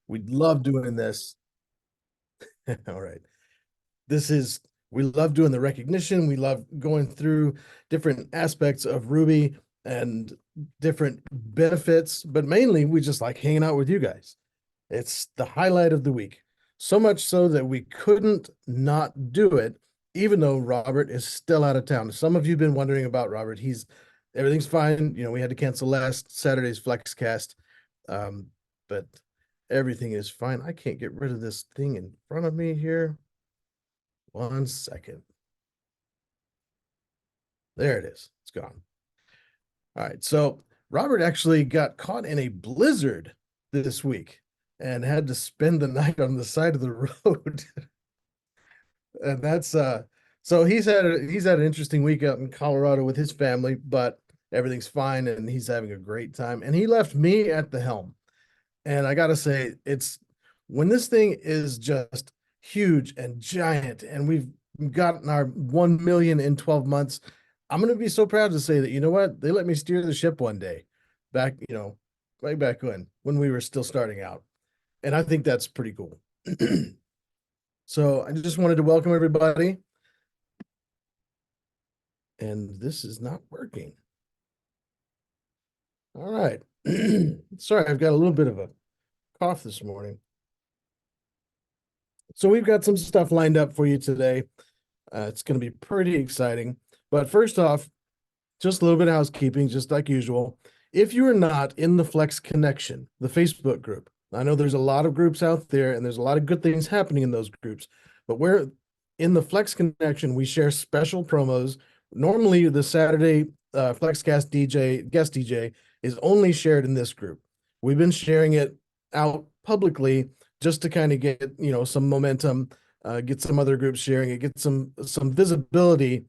We love doing this. All right. We love doing the recognition. We love going through different aspects of Ruby and different benefits, but mainly we just like hanging out with you guys. It's the highlight of the week. So much so that we couldn't not do it, even though Robert is still out of town. Some of you have been wondering about Robert. Everything's fine. We had to cancel last Saturday's FlexCast, um, but everything is fine. I can't get rid of this thing in front of me here. 1 second. There it is. It's gone. All right. So Robert actually got caught in a blizzard this week and had to spend the night on the side of the road. And that's so he's had an interesting week out in Colorado with his family, but everything's fine and he's having a great time. And he left me at the helm. And I gotta say, it's when this thing is just huge and giant, and we've gotten our 1 million in 12 months. I'm gonna be so proud to say that, you know what? They let me steer the ship one day back, way back when we were still starting out. And I think that's pretty cool. So I just wanted to welcome everybody. And this is not working. All right. Sorry, I've got a little bit of a cough this morning. So we've got some stuff lined up for you today. It's going to be pretty exciting. But first off, just a little bit of housekeeping, just like usual. If you are not in the Flex Connection, the Facebook group, I know there's a lot of groups out there and there's a lot of good things happening in those groups, but we're in the Flex Connection, we share special promos. Normally, the Saturday FlexCast guest DJ is only shared in this group. We've been sharing it out publicly just to kind of get some momentum, get some other groups sharing it, get some visibility.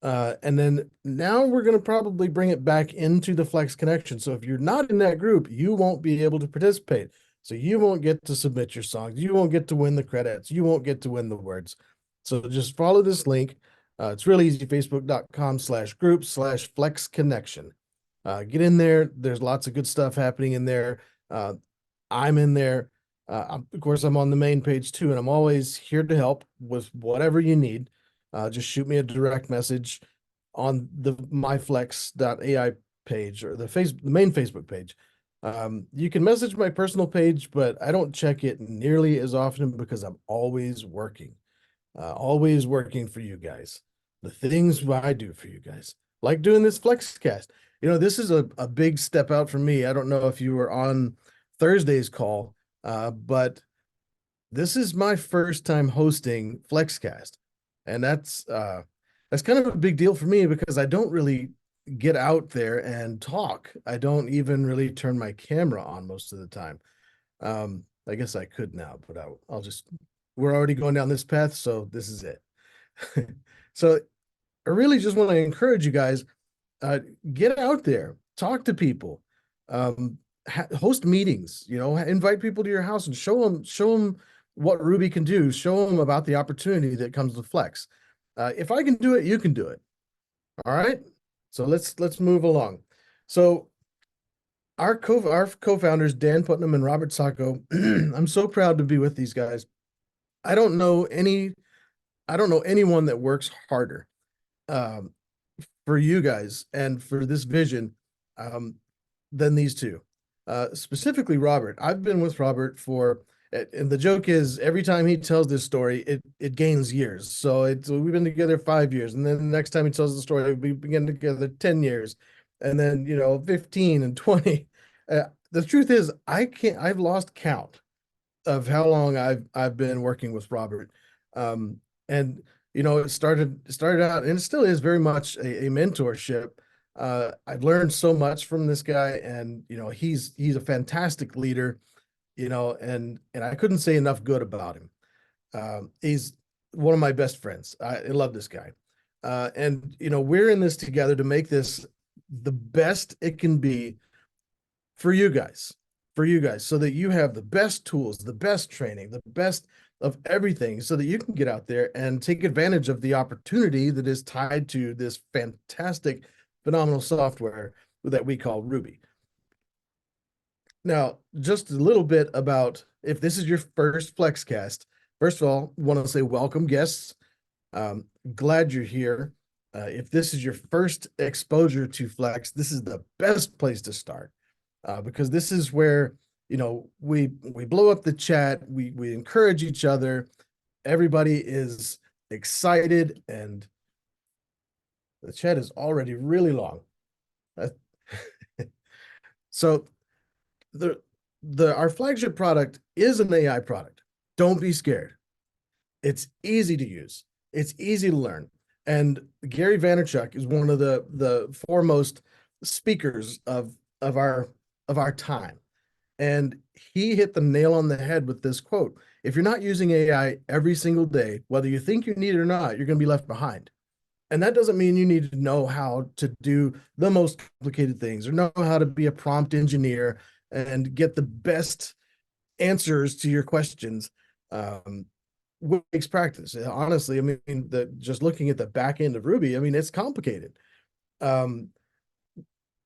And then now we're going to probably bring it back into the Flex Connection. So if you're not in that group, you won't be able to participate. So you won't get to submit your songs. You won't get to win the credits. You won't get to win the words. So just follow this link. It's really easy, facebook.com/group/Flex Connection. Get in there. There's lots of good stuff happening in there. I'm in there. Of course, I'm on the main page too, and I'm always here to help with whatever you need. Just shoot me a direct message on the myflex.ai page or the main Facebook page. You can message my personal page, but I don't check it nearly as often because I'm always working for you guys. The things I do for you guys, like doing this FlexCast. This is a big step out for me. I don't know if you were on Thursday's call, but this is my first time hosting FlexCast. And that's kind of a big deal for me because I don't really get out there and talk. I don't even really turn my camera on most of the time. I guess I could now, but we're already going down this path, so this is it. So I really just want to encourage you guys, get out there, talk to people, host meetings, invite people to your house and show them what Ruby can do, show them about the opportunity that comes with Flex. If I can do it, you can do it. All right. So let's move along. So our co-founders, Dan Putnam and Robert Sacco, I'm so proud to be with these guys. I don't know anyone that works harder for you guys and for this vision than these two. Specifically Robert. I've been with Robert and the joke is every time he tells this story, it gains years. So we've been together 5 years, and then the next time he tells the story, we've been together 10 years, and then 15 and 20. The truth is, I've lost count of how long I've been working with Robert. And it started out, and it still is very much a mentorship. I've learned so much from this guy, and he's a fantastic leader. And I couldn't say enough good about him. He's one of my best friends. I love this guy. And we're in this together to make this the best it can be for you guys, so that you have the best tools, the best training, the best of everything, so that you can get out there and take advantage of the opportunity that is tied to this fantastic, phenomenal software that we call Ruby. Now, just a little bit about if this is your first Flexcast, first of all, want to say welcome, guests. Um, Glad you're here. If this is your first exposure to Flex, this is the best place to start, because this is where we blow up the chat, we encourage each other. Everybody is excited, and the chat is already really long. Uh, so the our flagship product is an AI product. Don't be scared. It's easy to use. It's easy to learn. And Gary Vaynerchuk is one of the foremost speakers of our time. And he hit the nail on the head with this quote. If you're not using AI every single day, whether you think you need it or not, you're going to be left behind. And that doesn't mean you need to know how to do the most complicated things or know how to be a prompt engineer and get the best answers to your questions. What takes practice. Honestly, I mean, just looking at the back end of Ruby, I mean, it's complicated. Um,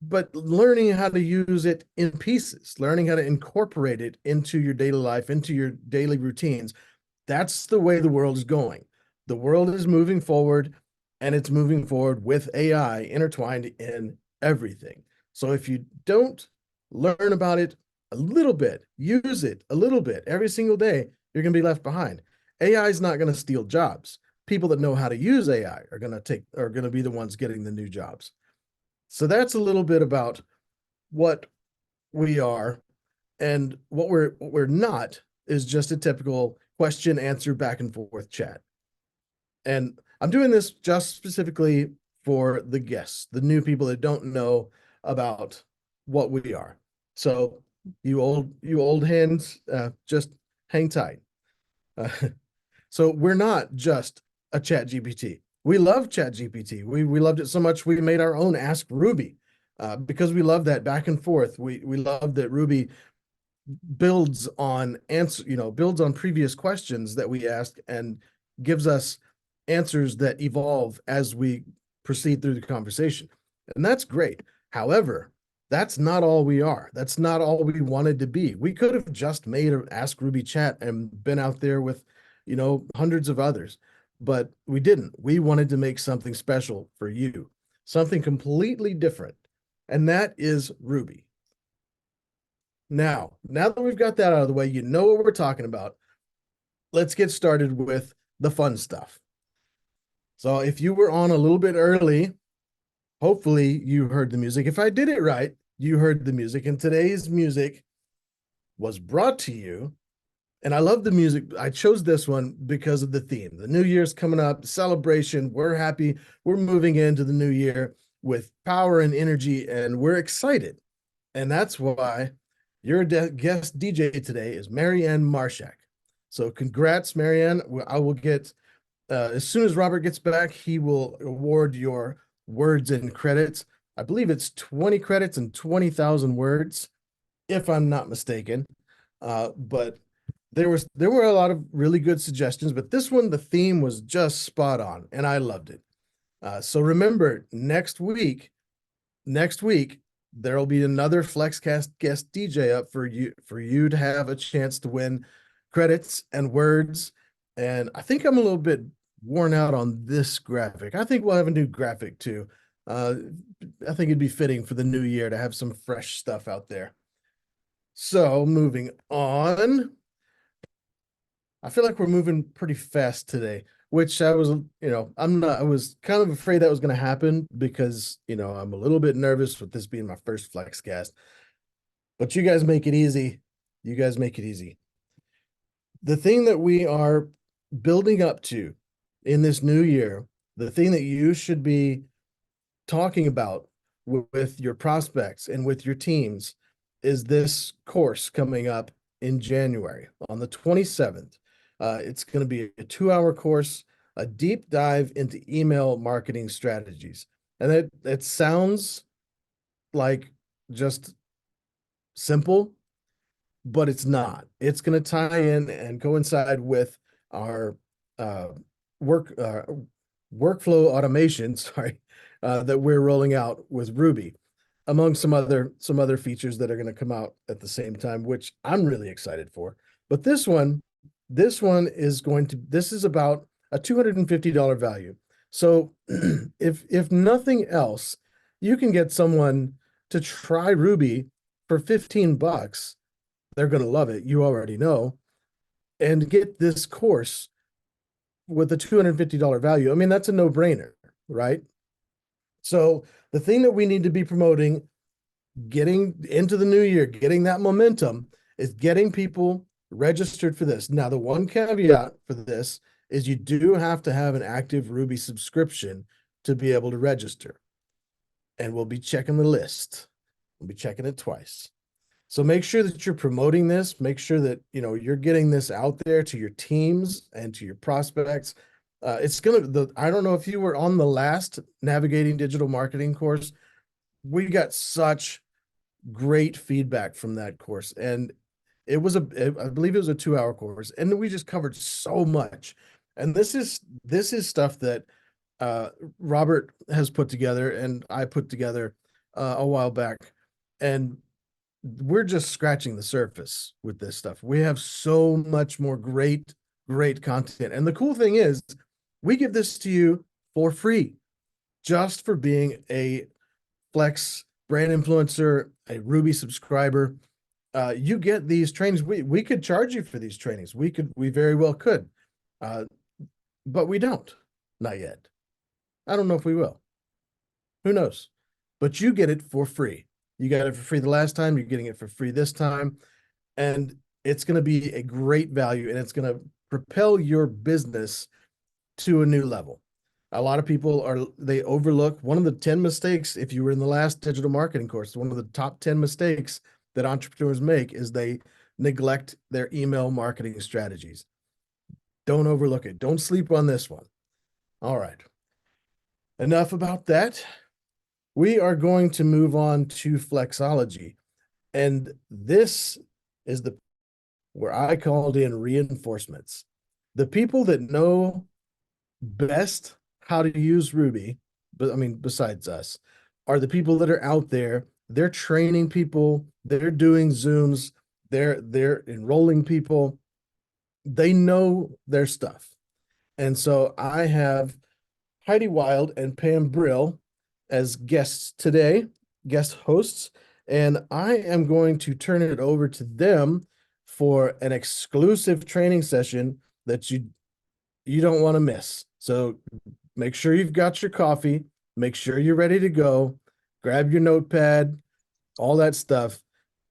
but learning how to use it in pieces, learning how to incorporate it into your daily life, into your daily routines, that's the way the world is going. The world is moving forward, and it's moving forward with AI intertwined in everything. So if you don't learn about it a little bit, use it a little bit every single day, you're going to be left behind. AI is not going to steal jobs. People that know how to use AI are going to be the ones getting the new jobs. So that's a little bit about what we are, and what we're not is just a typical question answer back and forth chat. And I'm doing this just specifically for the guests, the new people that don't know about what we are. So you old hands, just hang tight. Uh, so we're not just a chat GPT. We love chat GPT. We loved it so much we made our own Ask Ruby, because we love that back and forth. We love that Ruby builds on previous questions that we ask and gives us answers that evolve as we proceed through the conversation. And that's great. However, that's not all we are. That's not all we wanted to be. We could have just made an Ask Ruby chat and been out there with, hundreds of others, but we didn't. We wanted to make something special for you, something completely different. And that is Ruby. Now that we've got that out of the way, you know what we're talking about. Let's get started with the fun stuff. So if you were on a little bit early, hopefully you heard the music. If I did it right, you heard the music. And today's music was brought to you. And I love the music. I chose this one because of the theme. The new year's coming up, celebration. We're happy. We're moving into the new year with power and energy, and we're excited. And that's why your guest DJ today is Marianne Marshak. So congrats, Marianne. I will get, as soon as Robert gets back, he will award your words and credits. I believe it's 20 credits and 20,000 words, if I'm not mistaken. But there were a lot of really good suggestions, but this one, the theme was just spot on, and I loved it. So remember, next week, there'll be another Flexcast guest DJ up for you to have a chance to win credits and words. And I think I'm a little bit worn out on this graphic. I think we'll have a new graphic too. I think it'd be fitting for the new year to have some fresh stuff out there. So moving on, I feel like we're moving pretty fast today, which I was kind of afraid that was going to happen because, I'm a little bit nervous with this being my first Flexcast. But you guys make it easy. You guys make it easy. The thing that we are building up to in this new year, the thing that you should be talking about with your prospects and with your teams is this course coming up in January on the 27th. It's going to be a 2-hour course, a deep dive into email marketing strategies. And it sounds like just simple, but it's not. It's going to tie in and coincide with our workflow automation, sorry, that we're rolling out with Ruby, among some other features that are going to come out at the same time, which I'm really excited for. But this one this is about a $250 value. So if nothing else, you can get someone to try Ruby for 15 bucks. They're going to love it. You already know. And get this course with a $250 value. I mean, that's a no-brainer, right? So the thing that we need to be promoting, getting into the new year, getting that momentum, is getting people registered for this. Now, the one caveat for this is you do have to have an active Ruby subscription to be able to register. And we'll be checking the list. We'll be checking it twice. So make sure that you're promoting this. Make sure that you're getting this out there to your teams and to your prospects. I don't know if you were on the last Navigating Digital Marketing course. We got such great feedback from that course, and I believe it was a 2-hour course, and we just covered so much. And this is stuff that Robert has put together and I put together a while back, and we're just scratching the surface with this stuff. We have so much more great content. And the cool thing is, we give this to you for free, just for being a Flex brand influencer, a Ruby subscriber. You get these trainings. We could charge you for these trainings. We very well could. But we don't. Not yet. I don't know if we will. Who knows? But you get it for free. You got it for free the last time. You're getting it for free this time. And it's going to be a great value, and it's going to propel your business to a new level. A lot of people they overlook one of the 10 mistakes. If you were in the last digital marketing course, one of the top 10 mistakes that entrepreneurs make is they neglect their email marketing strategies. Don't overlook it. Don't sleep on this one. All right. Enough about that. We are going to move on to Flexology. And this is where I called in reinforcements. The people that know best how to use Ruby, but I mean, besides us, are the people that are out there. They're training people, they're doing Zooms, they're enrolling people. They know their stuff. And so I have Heidi Wild and Pam Brill as guests today, guest hosts, and I am going to turn it over to them for an exclusive training session that you don't want to miss. So make sure you've got your coffee, make sure you're ready to go, grab your notepad, all that stuff.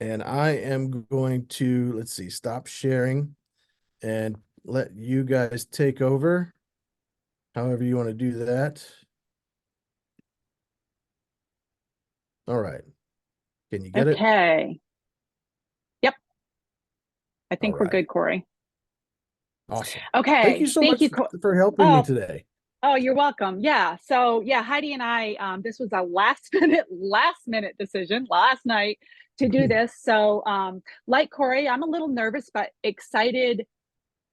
And I am going to, let's see, stop sharing and let you guys take over, however you want to do that. All right. Can you get it? Okay. Yep. I think we're right. good, Corey. Awesome. Okay. Thank you so Thank much you. for helping me today. Oh, you're welcome. Yeah. So yeah, Heidi and I, this was a last minute decision last night to do this. So like Corey, I'm a little nervous, but excited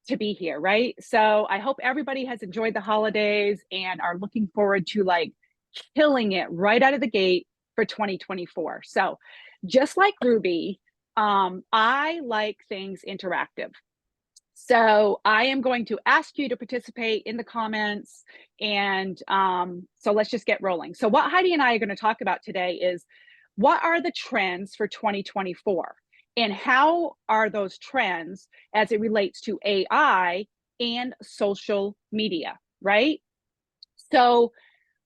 to be here, right? So I hope everybody has enjoyed the holidays and are looking forward to like killing it right out of the gate for 2024. So just like Ruby, I like things interactive. So I am going to ask you to participate in the comments. And so let's just get rolling. So what Heidi and I are going to talk about today is, what are the trends for 2024? And how are those trends as it relates to AI and social media, right? So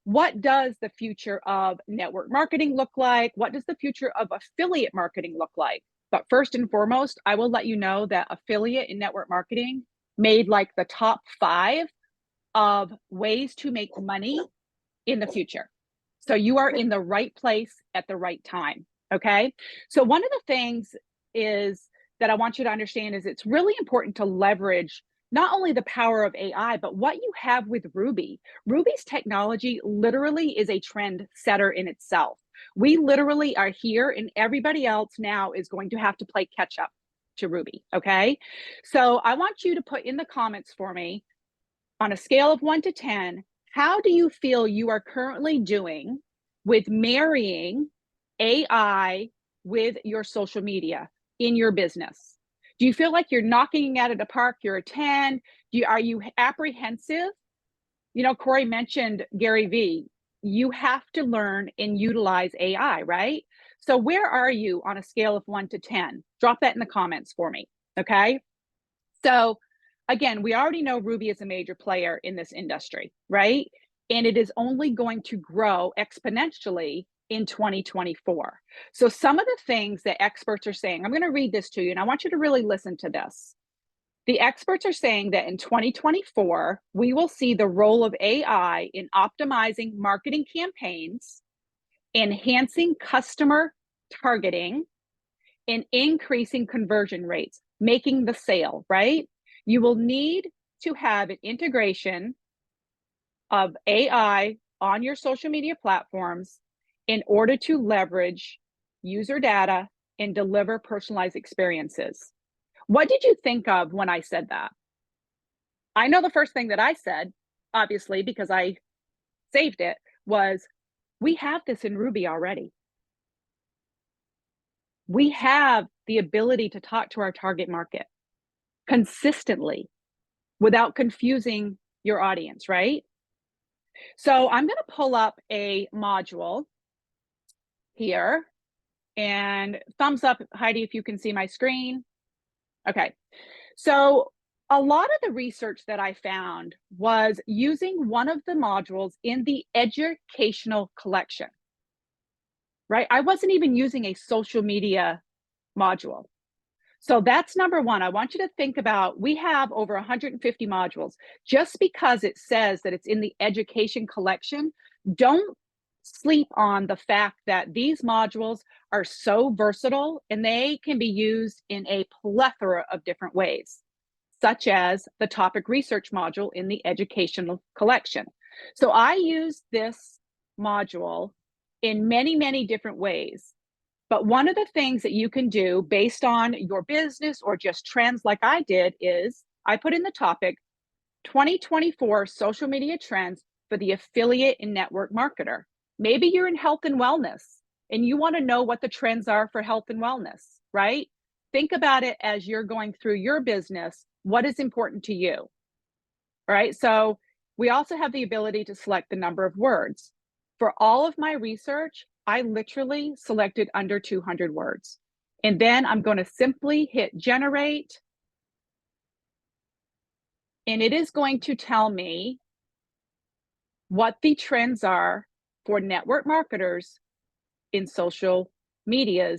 what does the future of network marketing look like? What does the future of affiliate marketing look like? But first and foremost, I will let you know that affiliate and network marketing made like the top 5 of ways to make money in the future. So you are in the right place at the right time. Okay. So one of the things is that I want you to understand is it's really important to leverage not only the power of AI, but what you have with Ruby. Ruby's technology literally is a trend setter in itself. We literally are here, and everybody else now is going to have to play catch up to Ruby. Okay. So I want you to put in the comments for me, on a scale of 1 to 10, how do you feel you are currently doing with marrying AI with your social media in your business? Do you feel like you're knocking it out of the park? You're a 10. Are you apprehensive? You know, Corey mentioned Gary Vee. You have to learn and utilize AI, right? So where are you on a scale of 1 to 10? Drop that in the comments for me, okay? So again, we already know Ruby is a major player in this industry, right? And it is only going to grow exponentially in 2024. So some of the things that experts are saying, I'm going to read this to you, and I want you to really listen to this. The experts are saying that in 2024, we will see the role of AI in optimizing marketing campaigns, enhancing customer targeting, and increasing conversion rates, making the sale, right? You will need to have an integration of AI on your social media platforms in order to leverage user data and deliver personalized experiences. What did you think of when I said that? I know the first thing that I said, obviously, because I saved it, was we have this in Ruby already. We have the ability to talk to our target market consistently without confusing your audience, right? So I'm going to pull up a module here, and thumbs up, Heidi, if you can see my screen. Okay. So a lot of the research that I found was using one of the modules in the educational collection, right? I wasn't even using a social media module. So that's number one. I want you to think about, we have over 150 modules. Just because it says that it's in the education collection, don't sleep on the fact that these modules are so versatile and they can be used in a plethora of different ways, such as the topic research module in the educational collection. So I use this module in many, many different ways. But one of the things that you can do based on your business or just trends like I did is I put in the topic 2024 social media trends for the affiliate and network marketer. Maybe you're in health and wellness and you want to know what the trends are for health and wellness, right? Think about it as you're going through your business. What is important to you? All right. So we also have the ability to select the number of words. For all of my research, I literally selected under 200 words. And then I'm going to simply hit generate. And it is going to tell me what the trends are for network marketers in social media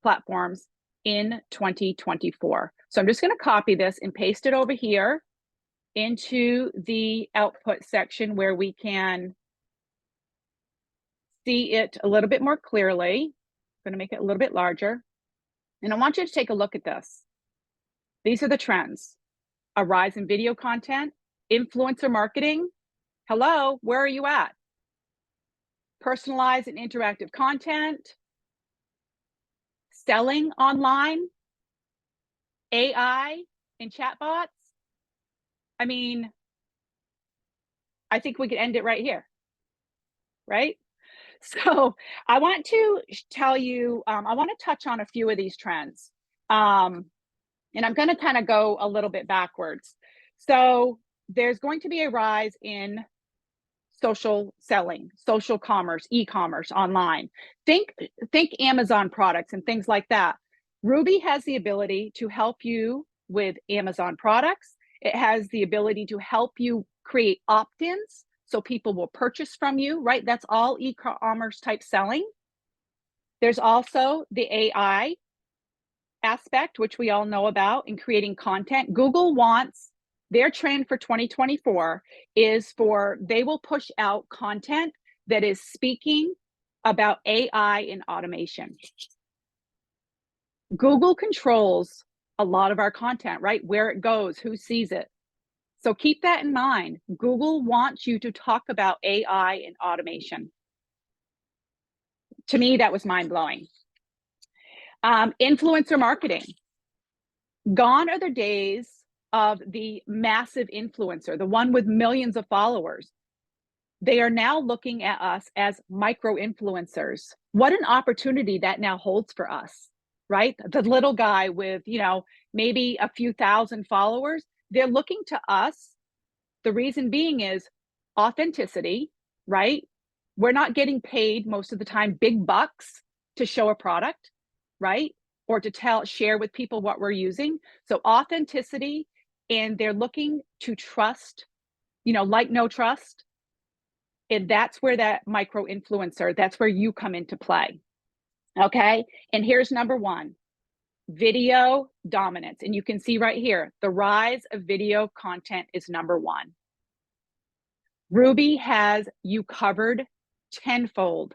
platforms in 2024. So I'm just going to copy this and paste it over here into the output section where we can see it a little bit more clearly. I'm going to make it a little bit larger. And I want you to take a look at this. These are the trends. A rise in video content, influencer marketing. Hello, where are you at? Personalized and interactive content, selling online, AI and chatbots. I mean, I think we could end it right here, right? So I want to tell you, I want to touch on a few of these trends. And I'm going to kind of go a little bit backwards. So there's going to be a rise in social selling, social commerce, e-commerce online. Think Amazon products and things like that. Ruby has the ability to help you with Amazon products. It has the ability to help you create opt-ins so people will purchase from you, right? That's all e-commerce type selling. There's also the AI aspect, which we all know about, in creating content. Google wants their trend for 2024 is they will push out content that is speaking about AI and automation. Google controls a lot of our content, right? Where it goes, who sees it. So keep that in mind. Google wants you to talk about AI and automation. To me, that was mind-blowing. Influencer marketing. Gone are the days of the massive influencer, the one with millions of followers. They are now looking at us as micro influencers. What an opportunity that now holds for us. right? The little guy with, maybe a few thousand followers, they're looking to us. The reason being is authenticity, right? We're not getting paid most of the time big bucks to show a product, right? Or to share with people what we're using. So authenticity, and they're looking to trust, like no trust. And that's where that micro influencer, that's where you come into play. Okay. And here's number one: video dominance. And you can see right here, the rise of video content is number one. Ruby has you covered tenfold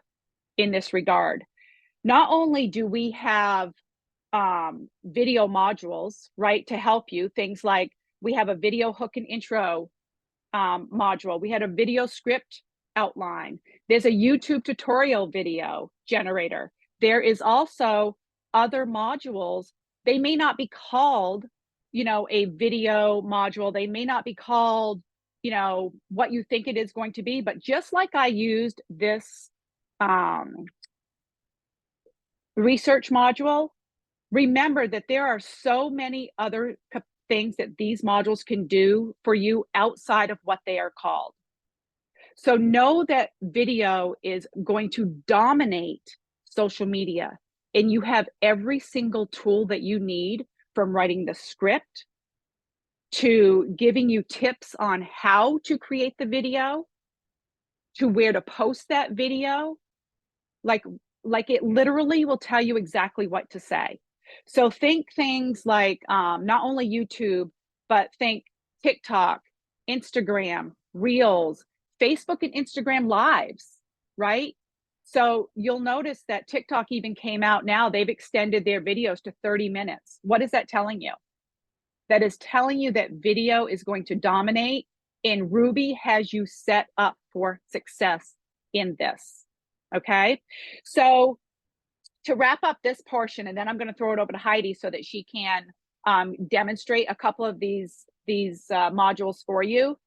in this regard. Not only do we have video modules, right, to help you, things like we have a video hook and intro module. We had a video script outline. There's a YouTube tutorial video generator. There is also other modules. They may not be called, a video module. They may not be called, what you think it is going to be. But just like I used this research module, remember that there are so many other things that these modules can do for you outside of what they are called. So know that video is going to dominate social media, and you have every single tool that you need, from writing the script to giving you tips on how to create the video, to where to post that video. Like it literally will tell you exactly what to say. So think things like not only YouTube, but think TikTok, Instagram, Reels, Facebook and Instagram Lives, right? So you'll notice that TikTok even came out now. They've extended their videos to 30 minutes. What is that telling you? That is telling you that video is going to dominate, and Ruby has you set up for success in this. Okay. So to wrap up this portion, and then I'm going to throw it over to Heidi so that she can demonstrate a couple of these modules for you.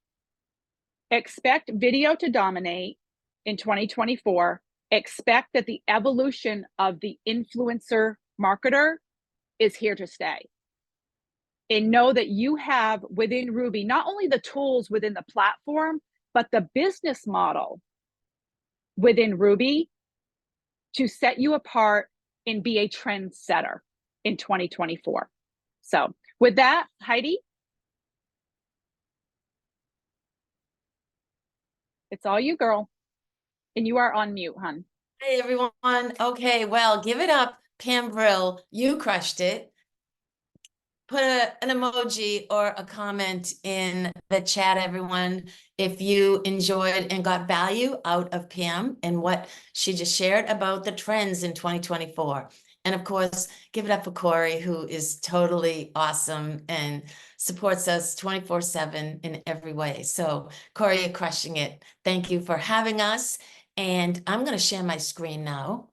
Expect video to dominate in 2024. Expect that the evolution of the influencer marketer is here to stay. And know that you have within Ruby not only the tools within the platform, but the business model within Ruby to set you apart and be a trendsetter in 2024. So with that, Heidi, it's all you, girl. And you are on mute, hon. Hey, everyone. Okay, well, give it up, Pam Brill. You crushed it. Put an emoji or a comment in the chat, everyone, if you enjoyed and got value out of Pam and what she just shared about the trends in 2024. And of course, give it up for Corey, who is totally awesome and supports us 24/7 in every way. So Corey, you're crushing it. Thank you for having us. And I'm going to share my screen now.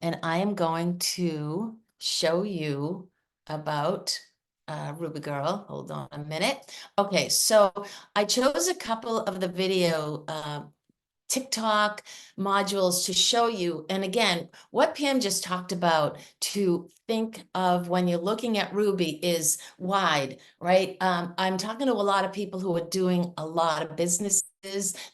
And I am going to show you about Ruby Girl. Hold on a minute. Okay, so I chose a couple of the video TikTok modules to show you. And again, what Pam just talked about to think of when you're looking at Ruby is wide, right? I'm talking to a lot of people who are doing a lot of businesses.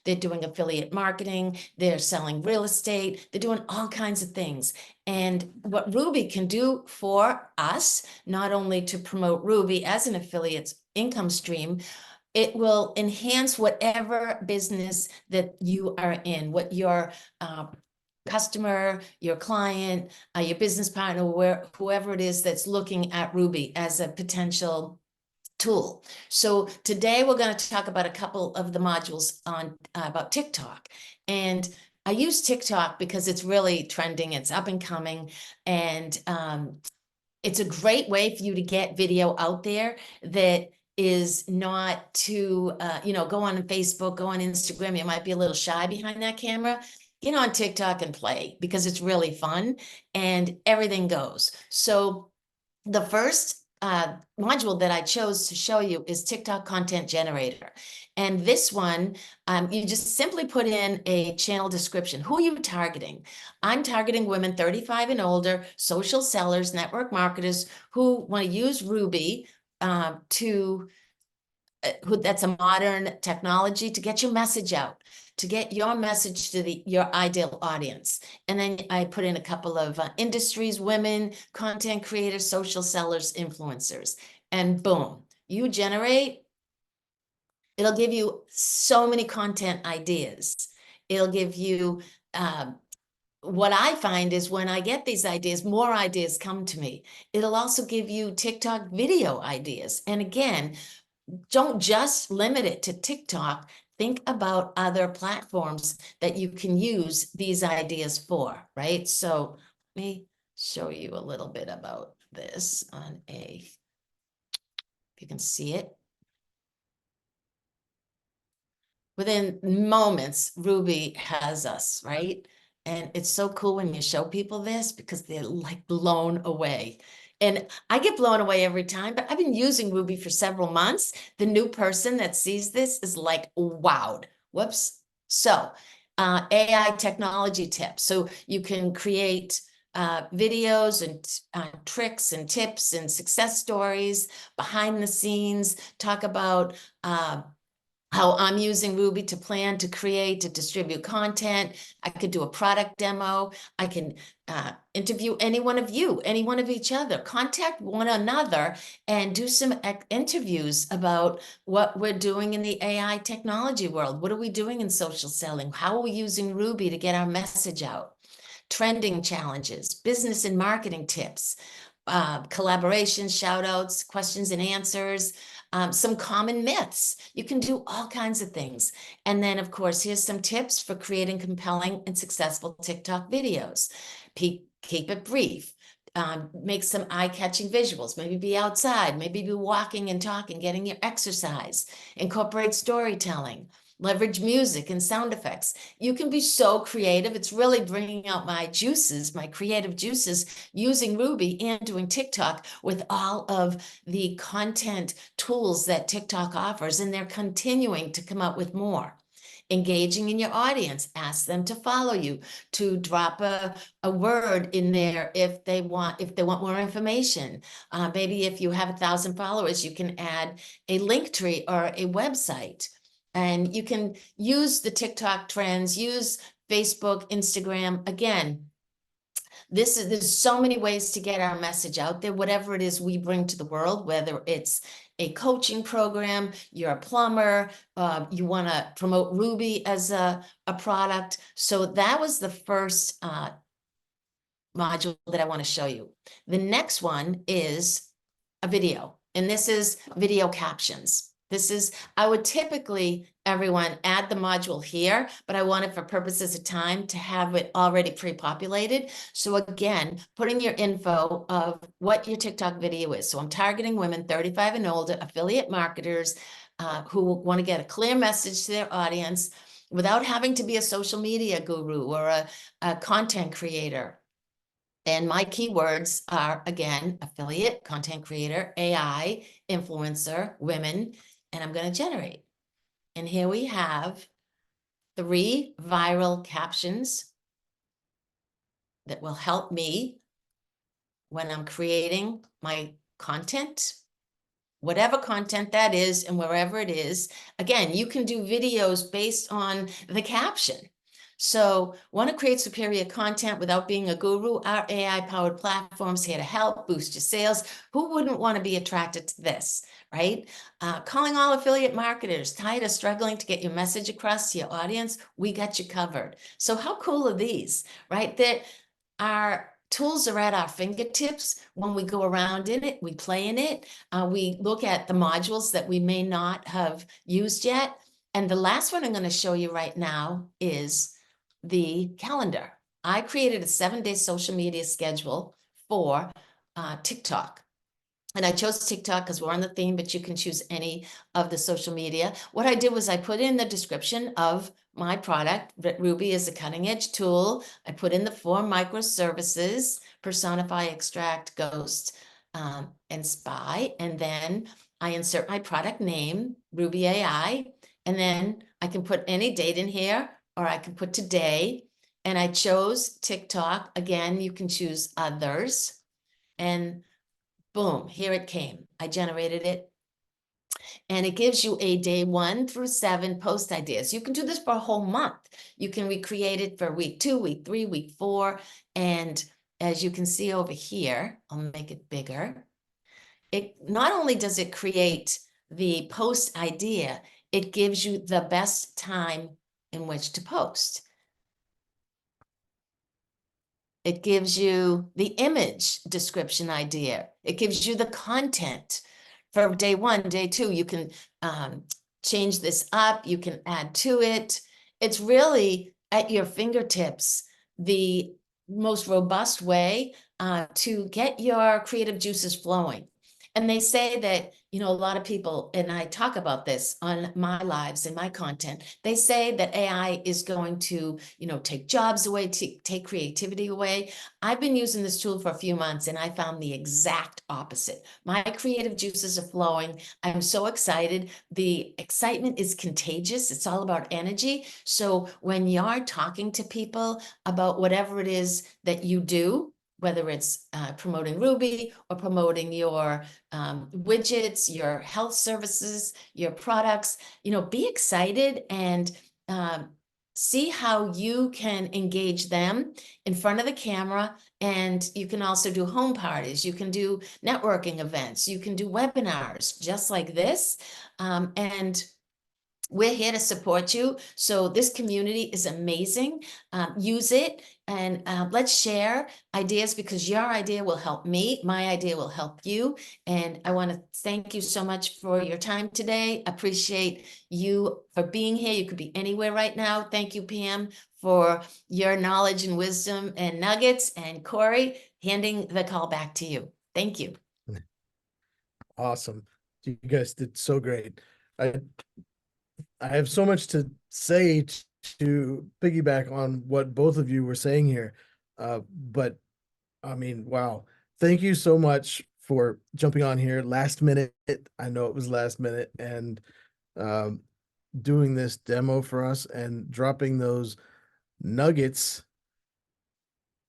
They're doing affiliate marketing, they're selling real estate, they're doing all kinds of things. And what Ruby can do for us, not only to promote Ruby as an affiliate income stream, it will enhance whatever business that you are in, what your customer, your client, your business partner, whoever it is that's looking at Ruby as a potential tool. So today we're going to talk about a couple of the modules on about TikTok. And I use TikTok because it's really trending, it's up and coming, and it's a great way for you to get video out there that is not to, go on Facebook, go on Instagram. You might be a little shy behind that camera. Get on TikTok and play because it's really fun and everything goes. So the first module that I chose to show you is TikTok Content Generator. And this one, you just simply put in a channel description. Who are you targeting? I'm targeting women 35 and older, social sellers, network marketers who want to use Ruby that's a modern technology to get your message out, to get your message to your ideal audience. And then I put in a couple of industries, women, content creators, social sellers, influencers, and boom, you generate. It'll give you so many content ideas. It'll give you, what I find is when I get these ideas, more ideas come to me. It'll also give you TikTok video ideas. And again, don't just limit it to TikTok. Think about other platforms that you can use these ideas for, right? So let me show you a little bit about this on if you can see it. Within moments, Ruby has us, right? And it's so cool when you show people this because they're like blown away. And I get blown away every time, but I've been using Ruby for several months. The new person that sees this is like, wowed. Whoops. So AI technology tips. So you can create videos and tricks and tips and success stories, behind the scenes, talk about how I'm using Ruby to plan, to create, to distribute content. I could do a product demo. I can interview any one of you, any one of each other, contact one another and do some interviews about what we're doing in the AI technology world. What are we doing in social selling? How are we using Ruby to get our message out? Trending challenges, business and marketing tips, collaborations, shout outs, questions and answers, some common myths. You can do all kinds of things. And then, of course, here's some tips for creating compelling and successful TikTok videos. Keep it brief. Make some eye-catching visuals. Maybe be outside. Maybe be walking and talking, getting your exercise. Incorporate storytelling. Leverage music and sound effects. You can be so creative. It's really bringing out my juices, my creative juices, using Ruby and doing TikTok with all of the content tools that TikTok offers. And they're continuing to come up with more. Engaging in your audience, ask them to follow you, to drop a word in there if they want more information. Maybe if you have 1,000 followers, you can add a link tree or a website. And you can use the TikTok trends, use Facebook, Instagram. Again, there's so many ways to get our message out there, whatever it is we bring to the world, whether it's a coaching program, you're a plumber, you want to promote Ruby as a product. So that was the first module that I want to show you. The next one is a video, and this is video captions. I would typically, everyone, add the module here, but I want it for purposes of time to have it already pre-populated. So again, putting your info of what your TikTok video is. So I'm targeting women 35 and older, affiliate marketers who want to get a clear message to their audience without having to be a social media guru or a content creator. And my keywords are, again, affiliate, content creator, AI, influencer, women, and I'm going to generate. And here we have 3 viral captions that will help me when I'm creating my content, whatever content that is and wherever it is. Again, you can do videos based on the caption. So want to create superior content without being a guru? Our AI-powered platform's here to help boost your sales. Who wouldn't want to be attracted to this, right? Calling all affiliate marketers, tired of struggling to get your message across to your audience? We got you covered. So how cool are these, right? That our tools are at our fingertips. When we go around in it, we play in it. We look at the modules that we may not have used yet. And the last one I'm going to show you right now is the calendar. I created a 7-day social media schedule for TikTok. And I chose TikTok because we're on the theme, but you can choose any of the social media. What I did was I put in the description of my product, that Ruby is a cutting edge tool. I put in the 4 microservices: personify, extract, ghost, and spy, and then I insert my product name, Ruby AI, and then I can put any date in here, or I can put today, and I chose TikTok. Again, you can choose others, and boom, here it came. I generated it. And it gives you a day 1 through 7 post ideas. You can do this for a whole month. You can recreate it for week 2, week 3, week 4. And as you can see over here, I'll make it bigger. It not only does it create the post idea, it gives you the best time in which to post. It gives you the image description idea. It gives you the content for day 1, day 2. You can change this up. You can add to it. It's really at your fingertips, the most robust way to get your creative juices flowing. And they say that, you know, a lot of people, and I talk about this on my lives and my content, they say that AI is going to, you know, take jobs away, take creativity away. I've been using this tool for a few months and I found the exact opposite. My creative juices are flowing. I'm so excited. The excitement is contagious. It's all about energy. So when you're talking to people about whatever it is that you do, whether it's promoting Ruby or promoting your widgets, your health services, your products, you know, be excited and see how you can engage them in front of the camera. And you can also do home parties. You can do networking events. You can do webinars just like this. And we're here to support you. So this community is amazing. Use it and let's share ideas, because your idea will help me. My idea will help you. And I want to thank you so much for your time today. Appreciate you for being here. You could be anywhere right now. Thank you, Pam, for your knowledge and wisdom and nuggets. And Corey, handing the call back to you. Thank you. Awesome. You guys did so great. I have so much to say to piggyback on what both of you were saying here. But I mean, wow. Thank you so much for jumping on here last minute. I know it was last minute, and um, doing this demo for us and dropping those nuggets.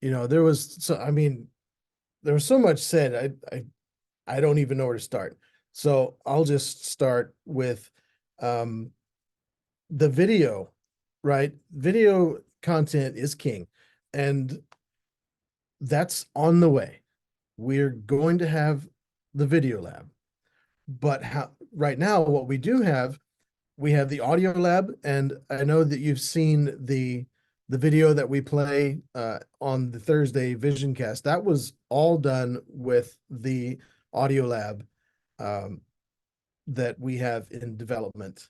You know, there was so, I mean, there was so much said. I don't even know where to start. So I'll just start with the video, right? Video content is king, and that's on the way. We're going to have the video lab, but how right now what we have the audio lab, and I know that you've seen the video that we play on the Thursday Vision Cast. That was all done with the audio lab that we have in development,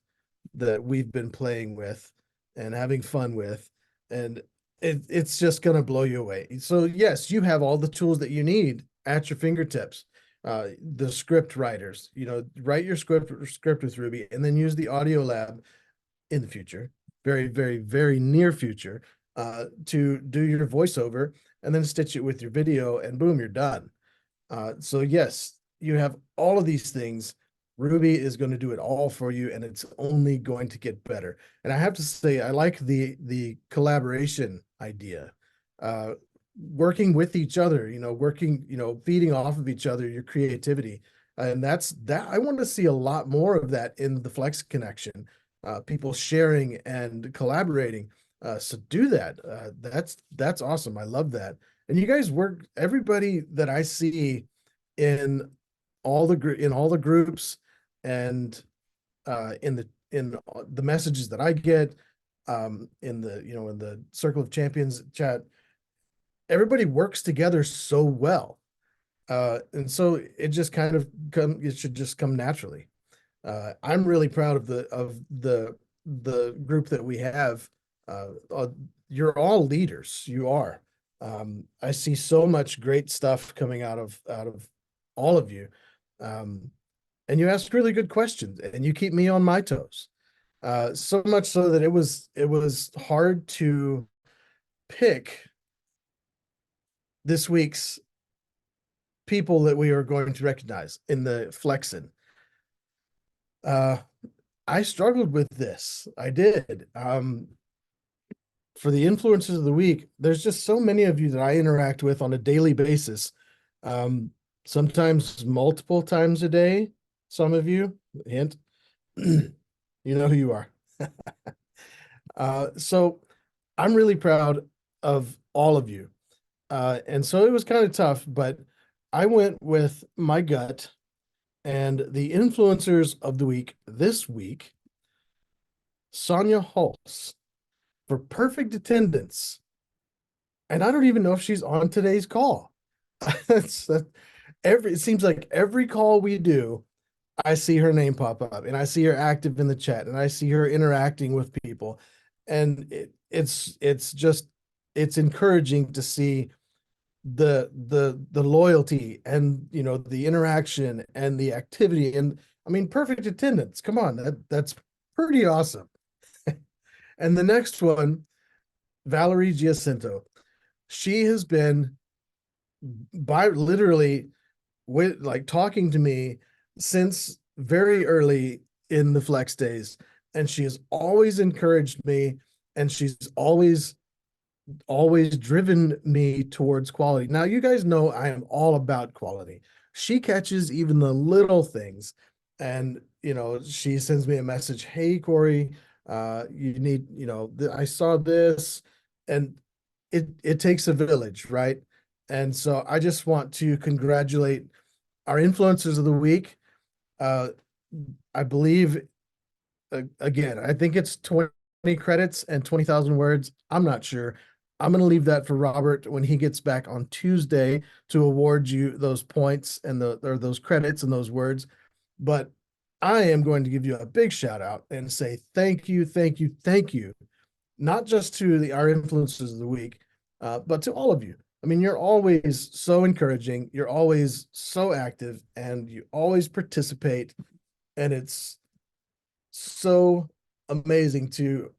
that we've been playing with and having fun with, and it's just going to blow you away. So yes, you have all the tools that you need at your fingertips. The script writers, you know, write your script with Ruby, and then use the audio lab in the future, very, very, very near future, to do your voiceover, and then stitch it with your video, and boom, you're done. So yes, you have all of these things. Ruby is going to do it all for you, and it's only going to get better. And I have to say, I like the collaboration idea. Working with each other, you know, feeding off of each other, your creativity. And that's that. I want to see a lot more of that in the Flex connection. People sharing and collaborating. So do that. That's awesome. I love that. And you guys work, everybody that I see in all the groups, and in the messages that I get, in the Circle of Champions chat, everybody works together so well. And so it just kind of it should just come naturally. I'm really proud of the group that we have. You're all leaders. You are. I see so much great stuff coming out of all of you. And you ask really good questions, and you keep me on my toes. So much so that it was hard to pick this week's people that we are going to recognize in the Flexin. I struggled with this. I did. For the influencers of the week, there's just so many of you that I interact with on a daily basis. Sometimes multiple times a day. Some of you, hint, you know who you are. So I'm really proud of all of you. And so it was kind of tough, but I went with my gut, and the influencers of the week this week, Sonia Hulse for perfect attendance. And I don't even know if she's on today's call. It's it seems like every call we do, I see her name pop up, and I see her active in the chat, and I see her interacting with people. And it's just it's encouraging to see the loyalty, and the interaction and the activity, and I mean perfect attendance. Come on, that's pretty awesome. And the next one, Valerie Giacinto. She has been by literally with like talking to me since very early in the Flex days, and she has always encouraged me, and she's always driven me towards quality. Now, you guys know I am all about quality. She catches even the little things, and she sends me a message, "Hey, Corey, you need, I saw this," and it takes a village, right? And so I just want to congratulate our influencers of the week. Uh, I believe, again, I think it's 20 credits and 20,000 words. I'm not sure. I'm going to leave that for Robert when he gets back on Tuesday to award you those points and those credits and those words. But I am going to give you a big shout out and say thank you, thank you, thank you, not just to our influencers of the week, but to all of you. I mean, you're always so encouraging, you're always so active, and you always participate. And it's so amazing to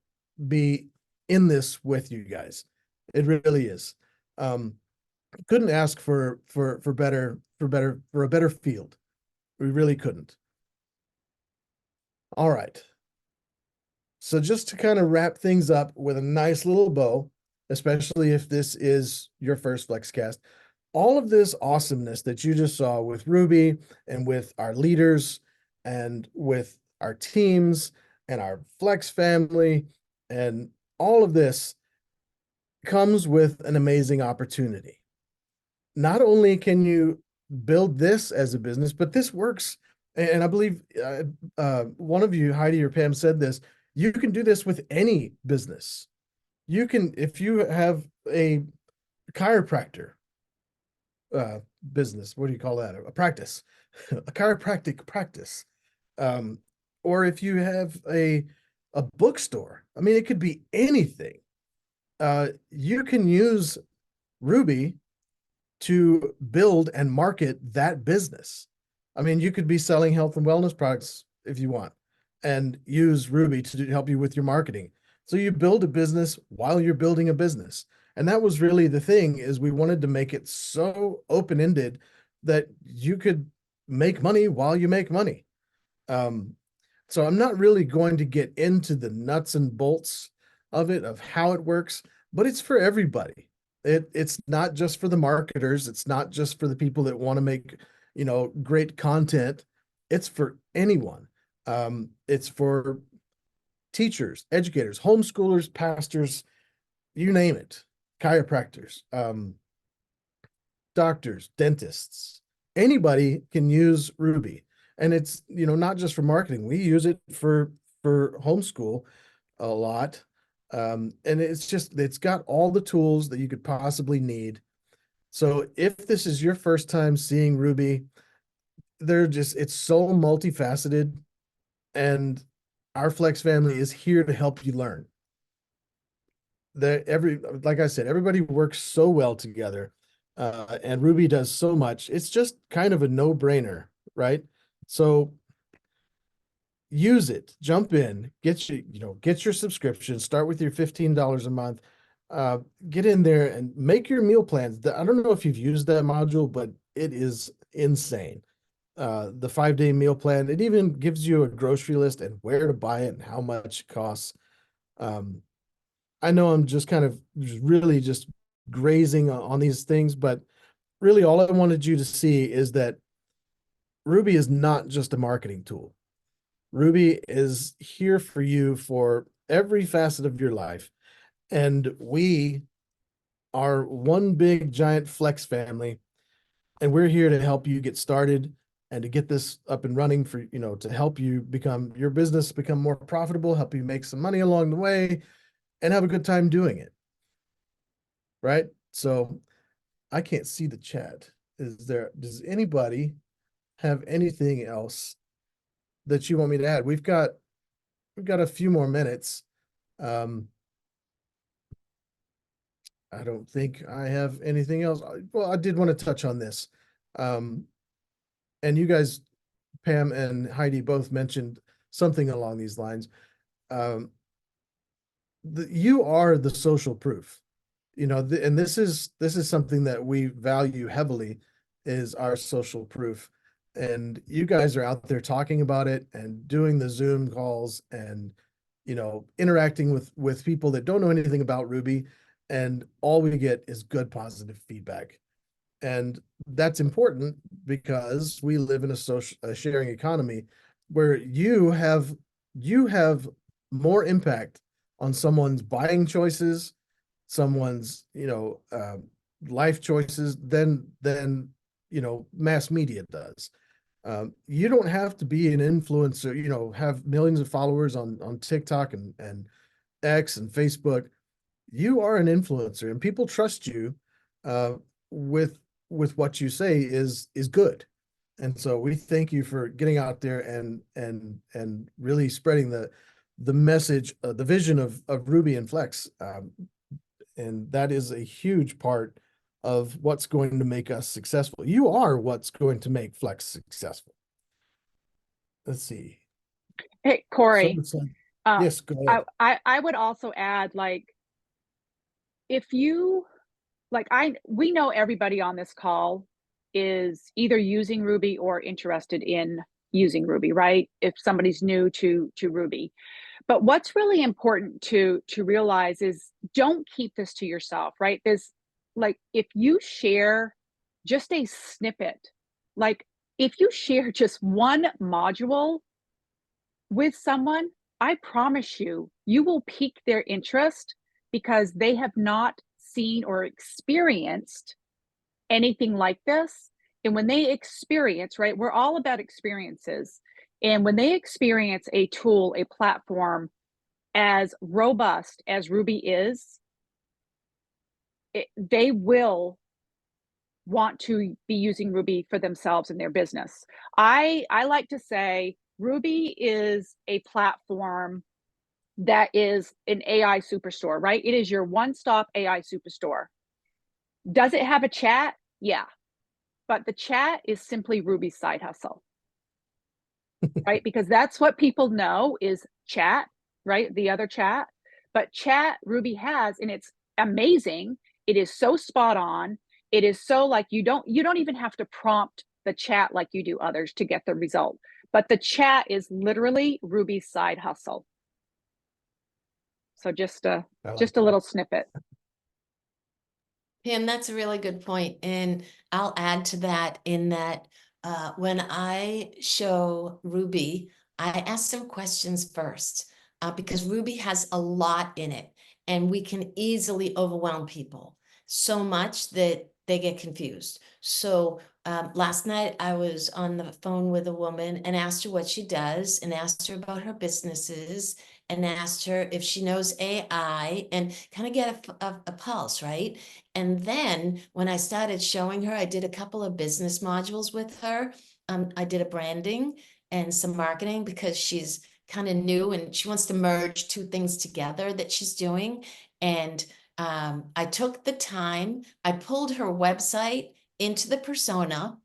be in this with you guys. It really is. Couldn't ask for a better field. We really couldn't. All right. So just to kind of wrap things up with a nice little bow, especially if this is your first FlexCast, all of this awesomeness that you just saw with Ruby and with our leaders and with our teams and our Flex family and all of this comes with an amazing opportunity. Not only can you build this as a business, but this works. And I believe one of you, Heidi or Pam, said this. You can do this with any business. You can, if you have a chiropractor business, what do you call that? A practice, a chiropractic practice. Or if you have a bookstore, I mean, it could be anything. You can use Ruby to build and market that business. I mean, you could be selling health and wellness products if you want, and use Ruby to help you with your marketing. So you build a business while you're building a business. And that was really the thing, is we wanted to make it so open-ended that you could make money while you make money. So I'm not really going to get into the nuts and bolts of it, of how it works, but it's for everybody. It's not just for the marketers. It's not just for the people that want to make, great content. It's for anyone. It's for teachers, educators, homeschoolers, pastors, you name it, chiropractors, doctors, dentists, anybody can use Ruby. And it's, not just for marketing. We use it for homeschool a lot. And it's got all the tools that you could possibly need. So if this is your first time seeing Ruby, it's so multifaceted, and our Flex family is here to help you learn. Like I said, everybody works so well together, and Ruby does so much. It's just kind of a no-brainer, right? So use it, jump in, get your subscription, start with your $15 a month, get in there and make your meal plans. I don't know if you've used that module, but it is insane. The 5-day meal plan, it even gives you a grocery list and where to buy it and how much it costs. Um, I know I'm just kind of really just grazing on these things, but really all I wanted you to see is that Ruby is not just a marketing tool. Ruby is here for you for every facet of your life. And we are one big giant Flex family, and we're here to help you get started and to get this up and running for, to help you become your business become more profitable, help you make some money along the way, and have a good time doing it. Right? So I can't see the chat. Does anybody have anything else that you want me to add? We've got a few more minutes. Um, I don't think I have anything else. Well, I did want to touch on this. Um, and you guys, Pam and Heidi, both mentioned something along these lines. Um, you are the social proof, and this is something that we value heavily, is our social proof. And you guys are out there talking about it and doing the Zoom calls and interacting with people that don't know anything about Ruby, and all we get is good positive feedback. And that's important because we live in a sharing economy where you have more impact on someone's buying choices, someone's life choices than mass media does. You don't have to be an influencer, have millions of followers on TikTok and X and Facebook. You are an influencer, and people trust you uh, with what you say is good. And so we thank you for getting out there and really spreading the message, the vision of Ruby and Flex. And that is a huge part of what's going to make us successful. You are what's going to make Flex successful. Let's see. Hey, Corey. Uh, Yes, go ahead. I would also add, like, if you we know everybody on this call is either using Ruby or interested in using Ruby, right? If somebody's new to Ruby. But what's really important to realize is, don't keep this to yourself, right? There's, like, if you share just a snippet, like if you share just one module with someone, I promise you, you will pique their interest because they have not seen or experienced anything like this. And when they experience, right, we're all about experiences. And when they experience a tool, a platform as robust as Ruby is, they will want to be using Ruby for themselves and their business. I like to say Ruby is a platform that is an AI superstore, right? It is your one-stop AI superstore. Does it have a chat? Yeah. But the chat is simply Ruby's side hustle, right? Because that's what people know is chat, right? The other chat. But chat Ruby has, and it's amazing. It is so spot on. It is so, like, you don't even have to prompt the chat like you do others to get the result. But the chat is literally Ruby's side hustle. So just a little snippet. Pam, that's a really good point. And I'll add to that in that when I show Ruby, I ask some questions first because Ruby has a lot in it and we can easily overwhelm people so much that they get confused. So last night I was on the phone with a woman and asked her what she does and asked her about her businesses and asked her if she knows AI and kind of get a pulse, right? And then when I started showing her, I did a couple of business modules with her. I did a branding and some marketing because she's kind of new and she wants to merge two things together that she's doing. And I took the time, I pulled her website into the persona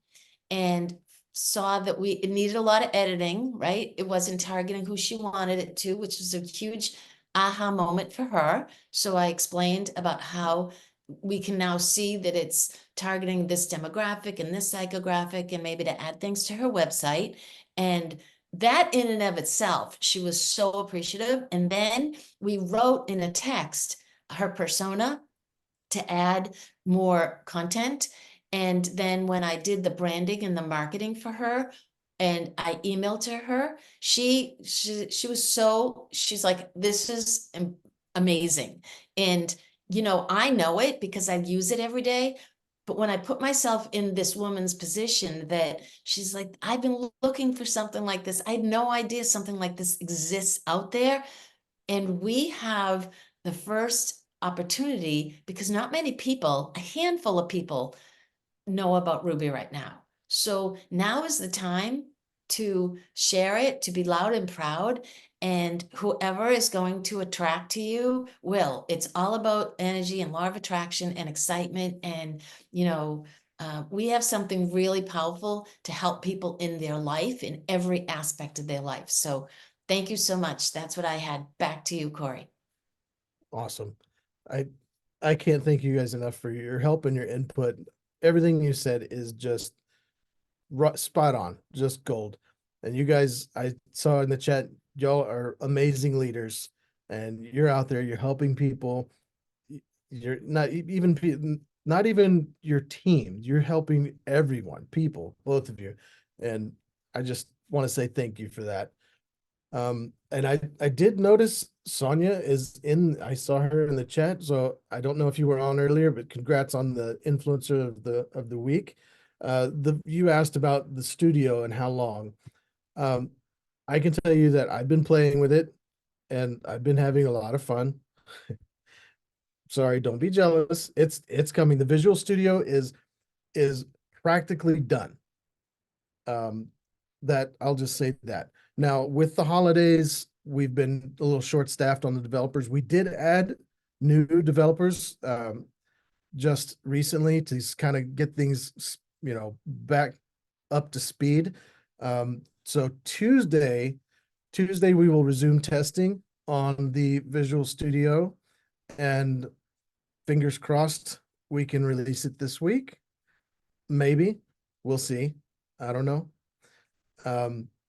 and saw that it needed a lot of editing, right? It wasn't targeting who she wanted it to, which was a huge aha moment for her. So I explained about how we can now see that it's targeting this demographic and this psychographic, and maybe to add things to her website. And that in and of itself, she was so appreciative. And then we wrote in a text her persona to add more content. And then when I did the branding and the marketing for her, and I emailed to her, she was so, she's like, this is amazing. And, I know it because I use it every day. But when I put myself in this woman's position, that she's like, I've been looking for something like this. I had no idea something like this exists out there. And we have the first opportunity, because not many people, a handful of people, know about Ruby right now. So now is the time to share it, to be loud and proud. And whoever is going to attract to you will. It's all about energy and law of attraction and excitement. And, we have something really powerful to help people in their life, in every aspect of their life. So thank you so much. That's what I had. Back to you, Corey. Awesome. I I can't thank you guys enough for your help and your input. Everything you said is just spot on, just gold. And you guys, I saw in the chat, y'all are amazing leaders, and you're out there, you're helping people. You're not even your team. You're helping everyone, people, both of you. And I just want to say thank you for that. And I did notice Sonia I saw her in the chat, so I don't know if you were on earlier, but congrats on the influencer of the week. You asked about the studio and how long. Um, I can tell you that I've been playing with it and I've been having a lot of fun. Sorry, don't be jealous. It's coming. The Visual Studio is practically done. That I'll just say that. Now, with the holidays, we've been a little short-staffed on the developers. We did add new developers just recently to kind of get things, back up to speed. So Tuesday we will resume testing on the Visual Studio, and fingers crossed we can release it this week. Maybe. We'll see. I don't know.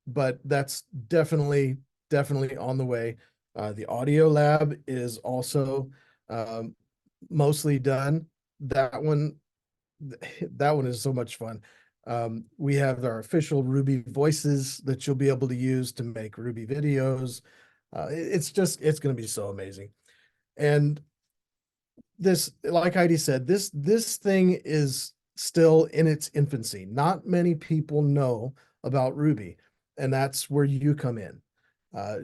But that's definitely on the way. The audio lab is also mostly done. That one is so much fun. We have our official Ruby voices that you'll be able to use to make Ruby videos. It's going to be so amazing. And this, like Heidi said, this thing is still in its infancy. Not many people know about Ruby, and that's where you come in,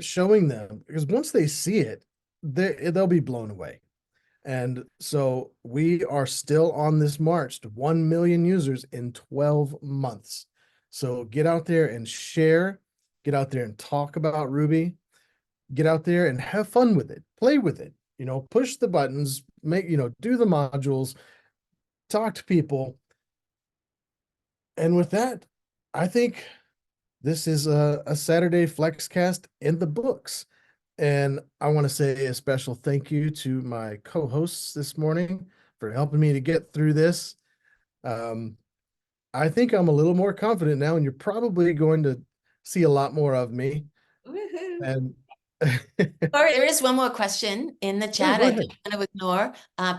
showing them, because once they see it, they'll be blown away. And so we are still on this march to 1 million users in 12 months. So get out there and share, get out there and talk about Ruby, get out there and have fun with it, play with it, push the buttons, do the modules, talk to people. And with that, I think this is a Saturday Flexcast in the books. And I want to say a special thank you to my co-hosts this morning for helping me to get through this. I think I'm a little more confident now, and you're probably going to see a lot more of me. Woohoo. And Corey, there is one more question in the chat. go I ahead. don't want to ignore.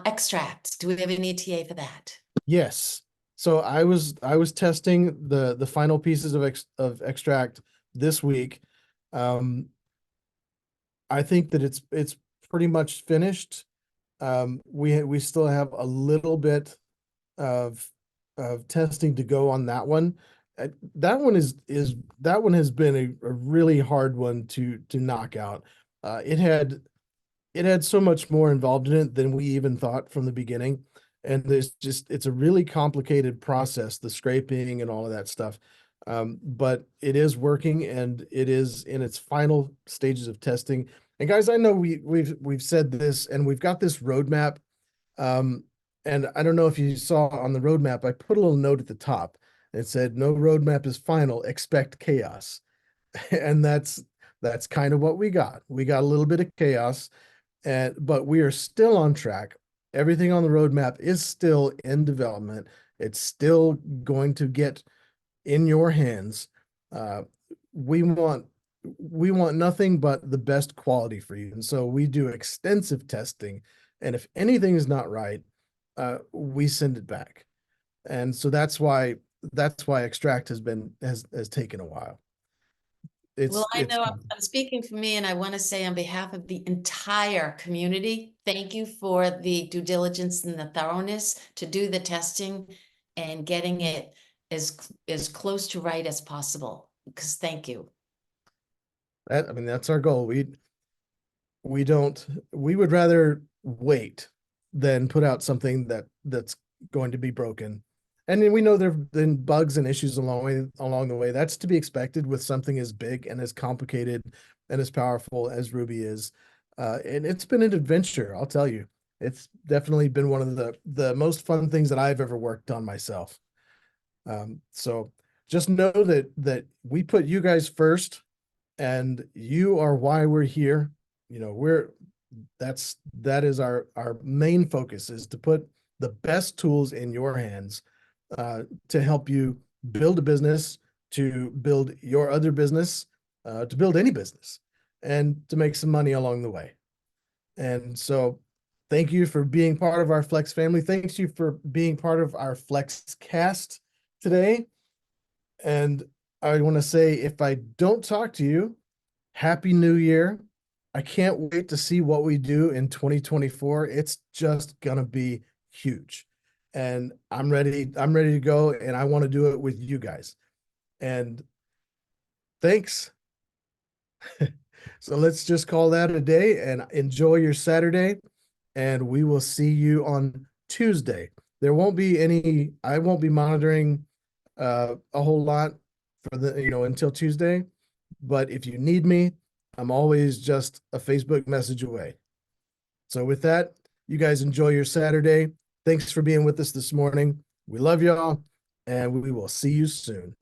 Extract. Do we have an ETA for that? Yes. So I was testing the final pieces of extract this week. I think that it's pretty much finished. We still have a little bit of testing to go on that one. That one has been a really hard one to knock out. It had so much more involved in it than we even thought from the beginning. And it's a really complicated process, the scraping and all of that stuff. But it is working, and it is in its final stages of testing. And guys, I know we've said this, and we've got this roadmap. And I don't know if you saw on the roadmap, I put a little note at the top. It said, "No roadmap is final, expect chaos." And that's kind of what we got. We got a little bit of chaos, but we are still on track. everything on the roadmap is still in development. It's still going to get in your hands. Uh, we want we want nothing but the best quality for you. And so we do extensive testing. And if anything is not right, we send it back. And so that's why extract has taken a while. Well, I It's know I'm speaking for me, and I want to say on behalf of the entire community, thank you for the due diligence and the thoroughness to do the testing and getting it as close to right as possible. Because thank you. I mean, that's our goal. We would rather wait than put out something that's going to be broken. And then we know there've been bugs and issues along the way. That's to be expected with something as big and as complicated and as powerful as Ruby is. And it's been an adventure, I'll tell you. It's definitely been one of the most fun things that I've ever worked on myself. So just know that we put you guys first, and you are why we're here. You know, that is our main focus, is to put the best tools in your hands, to help you build a business, to build your other business, to build any business, and to make some money along the way. And so thank you for being part of our Flex family. Thanks you for being part of our Flex cast today. And I want to say, if I don't talk to you, Happy New Year. I can't wait to see what we do in 2024. It's just gonna be huge. And I'm ready to go, and I want to do it with you guys. And thanks. So let's just call that a day and enjoy your Saturday. And we will see you on Tuesday. I won't be monitoring a whole lot for until Tuesday. But if you need me, I'm always just a Facebook message away. So with that, you guys enjoy your Saturday. Thanks for being with us this morning. We love y'all, and we will see you soon.